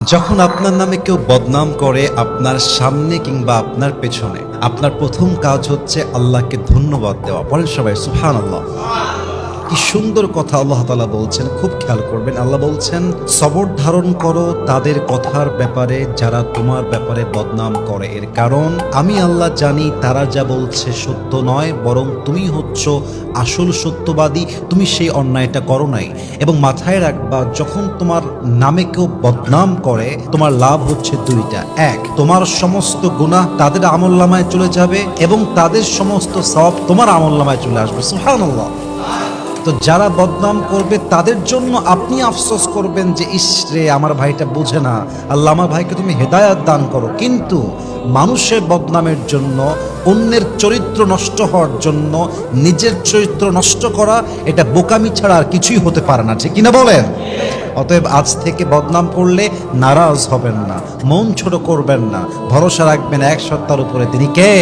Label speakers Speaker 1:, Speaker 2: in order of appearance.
Speaker 1: যখন আপনার নামে কেউ বদনাম করে আপনার সামনে কিংবা আপনার পেছনে, আপনার প্রথম কাজ হচ্ছে আল্লাহকে ধন্যবাদ দেওয়া। পড়েন সবাই সুবহানাল্লাহ। কি সুন্দর কথা আল্লাহ তাআলা বলছেন, খুব খেয়াল করবেন। আল্লাহ বলছেন, সবর ধারণ করো তাদের কথার ব্যাপারে যারা তোমার ব্যাপারে বদনাম করে। এর কারণ আমি আল্লাহ জানি তারা যা বলছে সত্য নয়, বরং তুমি হচ্ছ আসল সত্যবাদী। তুমি সেই অন্যায়টা করো নাই। এবং মাথায় রাখবা, যখন তোমার নামে কেউ বদনাম করে তোমার লাভ হচ্ছে দুইটা। এক, তোমার সমস্ত গুনাহ তাদের আমলনামায় চলে যাবে এবং তাদের সমস্ত সওয়াব তোমার আমলনামায় চলে আসবে। সুবহানাল্লাহ। তো যারা বদনাম করবে তাদের জন্য আপনি আফসোস করবেন যে ইসরে আমার ভাইটা বোঝে না, আল্লাহ আমার ভাইকে তুমি হেদায়াত দান করো। কিন্তু মানুষের বদনামের জন্য, অন্যের চরিত্র নষ্ট হওয়ার জন্য নিজের চরিত্র নষ্ট করা, এটা বোকামি ছাড়া আর কিছুই হতে পারে না, ঠিক কিনা বলেন? অতএব আজ থেকে বদনাম করলে নারাজ হবেন না, মন ছোট করবেন না, ভরসা রাখবেন এক সত্তার উপরে, তিনি কে?